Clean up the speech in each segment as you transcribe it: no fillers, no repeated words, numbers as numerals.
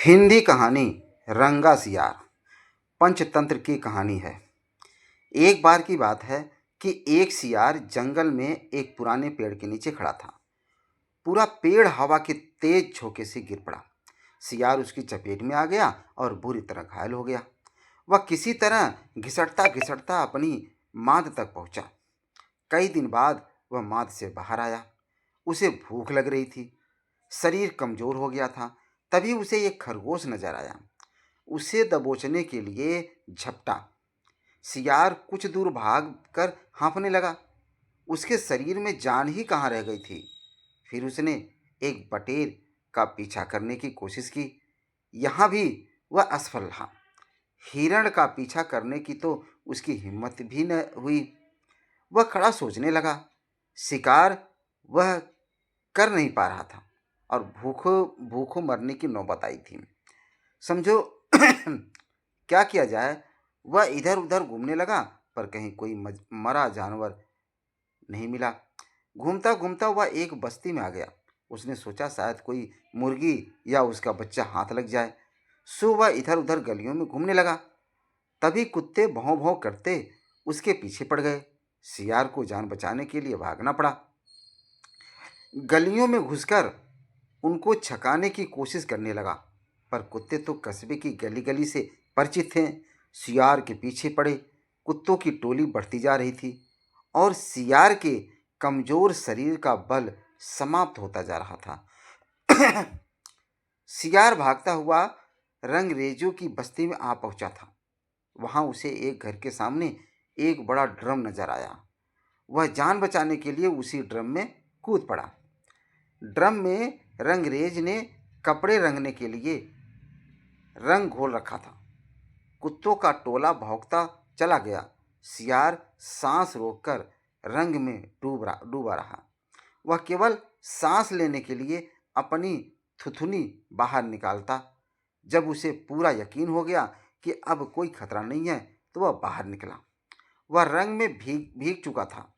हिंदी कहानी रंगा सियार पंचतंत्र की कहानी है। एक बार की बात है कि एक सियार जंगल में एक पुराने पेड़ के नीचे खड़ा था। पूरा पेड़ हवा के तेज झोंके से गिर पड़ा। सियार उसकी चपेट में आ गया और बुरी तरह घायल हो गया। वह किसी तरह घिसटता घिसटता अपनी माद तक पहुंचा। कई दिन बाद वह माद से बाहर आया। उसे भूख लग रही थी, शरीर कमजोर हो गया था। तभी उसे एक खरगोश नजर आया। उसे दबोचने के लिए झपटा। सियार कुछ दूर भाग कर हाँफने लगा। उसके शरीर में जान ही कहाँ रह गई थी। फिर उसने एक बटेर का पीछा करने की कोशिश की। यहाँ भी वह असफल रहा। हिरण का पीछा करने की तो उसकी हिम्मत भी न हुई। वह खड़ा सोचने लगा। शिकार वह कर नहीं पा रहा था और भूखों भूखों मरने की नौबत आई थी। समझो क्या किया जाए। वह इधर उधर घूमने लगा, पर कहीं कोई मरा जानवर नहीं मिला। घूमता घूमता वह एक बस्ती में आ गया। उसने सोचा शायद कोई मुर्गी या उसका बच्चा हाथ लग जाए। सो वह इधर उधर गलियों में घूमने लगा। तभी कुत्ते भौं भौं करते उसके पीछे पड़ गए। सियार को जान बचाने के लिए भागना पड़ा। गलियों में घुसकर उनको छकाने की कोशिश करने लगा, पर कुत्ते तो कस्बे की गली गली से परिचित थे। सियार के पीछे पड़े कुत्तों की टोली बढ़ती जा रही थी और सियार के कमजोर शरीर का बल समाप्त होता जा रहा था। सियार भागता हुआ रंगरेजों की बस्ती में आ पहुंचा था। वहां उसे एक घर के सामने एक बड़ा ड्रम नजर आया। वह जान बचाने के लिए उसी ड्रम में कूद पड़ा। ड्रम में रंगरेज ने कपड़े रंगने के लिए रंग घोल रखा था। कुत्तों का टोला भौंकता चला गया। सियार सांस रोककर रंग में डूबा रहा। वह केवल सांस लेने के लिए अपनी थुथुनी बाहर निकालता। जब उसे पूरा यकीन हो गया कि अब कोई खतरा नहीं है, तो वह बाहर निकला। वह रंग में भीग भीग चुका था।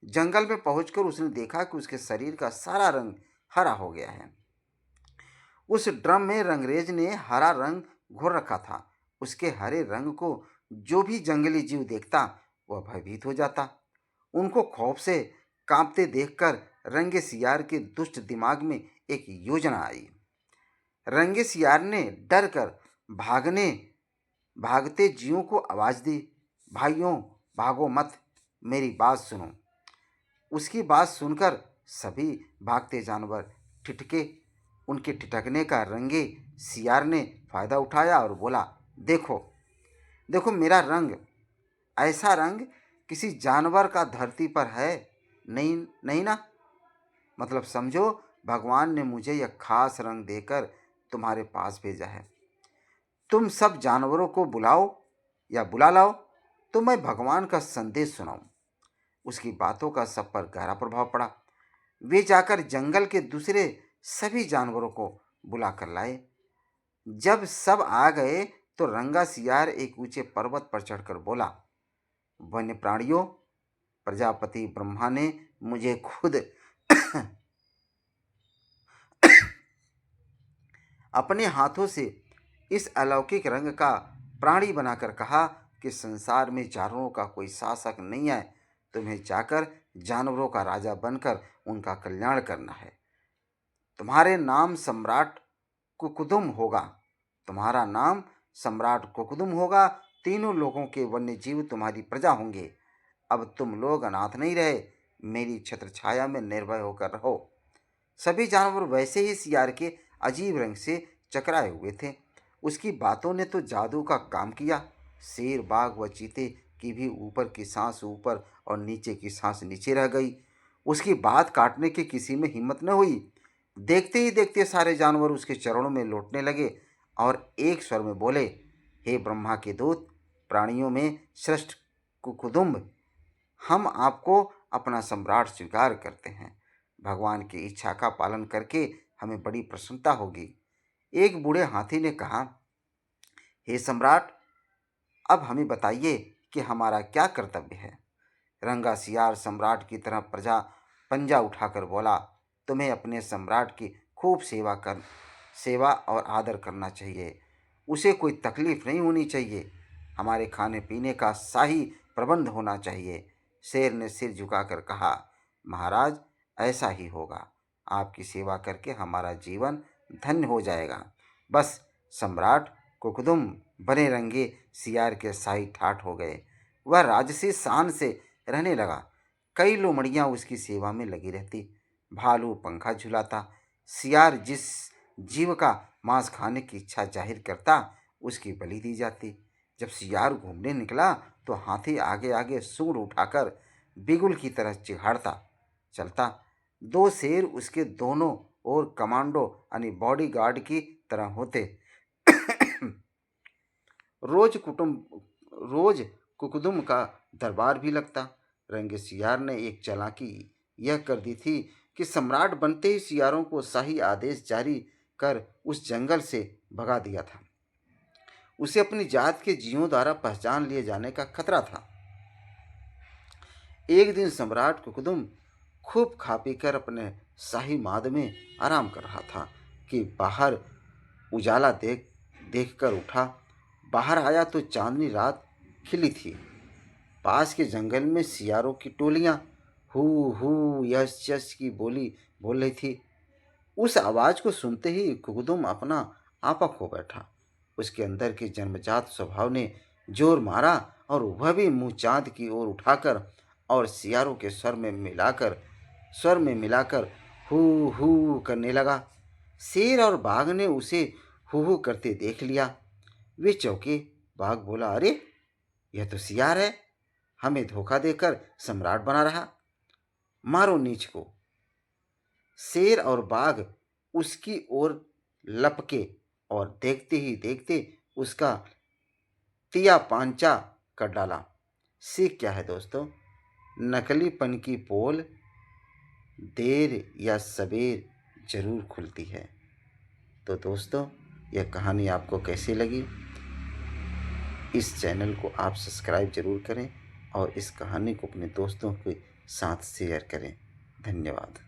जंगल में पहुंचकर उसने देखा कि उसके शरीर का सारा रंग हरा हो गया है। उस ड्रम में रंगरेज ने हरा रंग घोर रखा था। उसके हरे रंग को जो भी जंगली जीव देखता, वह भयभीत हो जाता। उनको खौफ से कांपते देखकर रंगे सियार के दुष्ट दिमाग में एक योजना आई। रंगे सियार ने डर कर भागने भागते जीवों को आवाज दी, भाइयों भागो मत, मेरी बात सुनो। उसकी बात सुनकर सभी भागते जानवर ठिठके। उनके ठिठकने का रंगे सियार ने फायदा उठाया और बोला, देखो देखो मेरा रंग, ऐसा रंग किसी जानवर का धरती पर है नहीं, नहीं ना। मतलब समझो, भगवान ने मुझे यह खास रंग देकर तुम्हारे पास भेजा है। तुम सब जानवरों को बुलाओ या बुला लाओ, तो मैं भगवान का संदेश सुनाऊं। उसकी बातों का सब पर गहरा प्रभाव पड़ा। वे जाकर जंगल के दूसरे सभी जानवरों को बुला कर लाए। जब सब आ गए तो रंगा सियार एक ऊंचे पर्वत पर चढ़कर बोला, वन्य प्राणियों, प्रजापति ब्रह्मा ने मुझे खुद अपने हाथों से इस अलौकिक रंग का प्राणी बनाकर कहा कि संसार में जानवरों का कोई शासक नहीं है। तुम्हें जाकर जानवरों का राजा बनकर उनका कल्याण करना है। तुम्हारे नाम सम्राट कुकुदुम होगा। तुम्हारा नाम सम्राट कुकुदुम होगा। तीनों लोगों के वन्य जीव तुम्हारी प्रजा होंगे। अब तुम लोग अनाथ नहीं रहे। मेरी छत्र छाया में निर्भय होकर रहो। सभी जानवर वैसे ही सियार के अजीब रंग से चकराए हुए थे। उसकी बातों ने तो जादू का काम किया। शेर, बाघ व चीते की भी ऊपर की सांस ऊपर और नीचे की सांस नीचे रह गई। उसकी बात काटने की किसी में हिम्मत न हुई। देखते ही देखते सारे जानवर उसके चरणों में लौटने लगे और एक स्वर में बोले, हे ब्रह्मा के दूत, प्राणियों में श्रेष्ठ कुकुदुम्ब, हम आपको अपना सम्राट स्वीकार करते हैं। भगवान की इच्छा का पालन करके हमें बड़ी प्रसन्नता होगी। एक बूढ़े हाथी ने कहा, हे सम्राट, अब हमें बताइए कि हमारा क्या कर्तव्य है। रंगा सियार सम्राट की तरह प्रजा पंजा उठाकर बोला, तुम्हें अपने सम्राट की खूब सेवा और आदर करना चाहिए। उसे कोई तकलीफ नहीं होनी चाहिए। हमारे खाने पीने का शाही प्रबंध होना चाहिए। शेर ने सिर झुकाकर कहा, महाराज, ऐसा ही होगा। आपकी सेवा करके हमारा जीवन धन्य हो जाएगा। बस सम्राट कुकुदुम बने रंगे सियार के शाही ठाठ हो गए। वह राजसी शान से रहने लगा। कई लोमड़ियां उसकी सेवा में लगी रहती। भालू पंखा झुलाता। सियार जिस जीव का मांस खाने की इच्छा जाहिर करता, उसकी बलि दी जाती। जब सियार घूमने निकला तो हाथी आगे आगे सूंड उठाकर बिगुल की तरह चिढ़ाता चलता। दो शेर उसके दोनों ओर कमांडो यानी बॉडीगार्ड की तरह होते। रोज रोज कुकुदुम का दरबार भी लगता। रंगे सियार ने एक चालाकी यह कर दी थी कि सम्राट बनते ही सियारों को शाही आदेश जारी कर उस जंगल से भगा दिया था। उसे अपनी जात के जीवों द्वारा पहचान लिए जाने का खतरा था। एक दिन सम्राट कुकुदुम खूब खा पीकर अपने शाही माद में आराम कर रहा था कि बाहर उजाला देखकर उठा। बाहर आया तो चांदनी रात खिली थी। पास के जंगल में सियारों की टोलियां हु हु यस यस की बोली बोल रही थी। उस आवाज को सुनते ही कुकुदुम अपना आपा खो बैठा। उसके अंदर के जन्मजात स्वभाव ने जोर मारा और वह भी मुंह चांद की ओर उठाकर और सियारों के स्वर में मिलाकर हु हु करने लगा। शेर और बाघ ने उसे हु हु करते देख लिया। वे चौंके। बाघ बोला, अरे, यह तो सियार है। हमें धोखा देकर सम्राट बना रहा। मारो नीच को। शेर और बाघ उसकी ओर लपके और देखते ही देखते उसका तिया पांचा कर डाला। सीख क्या है दोस्तों? नकलीपन की पोल देर या सबेर जरूर खुलती है। तो दोस्तों, यह कहानी आपको कैसी लगी? इस चैनल को आप सब्सक्राइब जरूर करें और इस कहानी को अपने दोस्तों के साथ शेयर करें। धन्यवाद।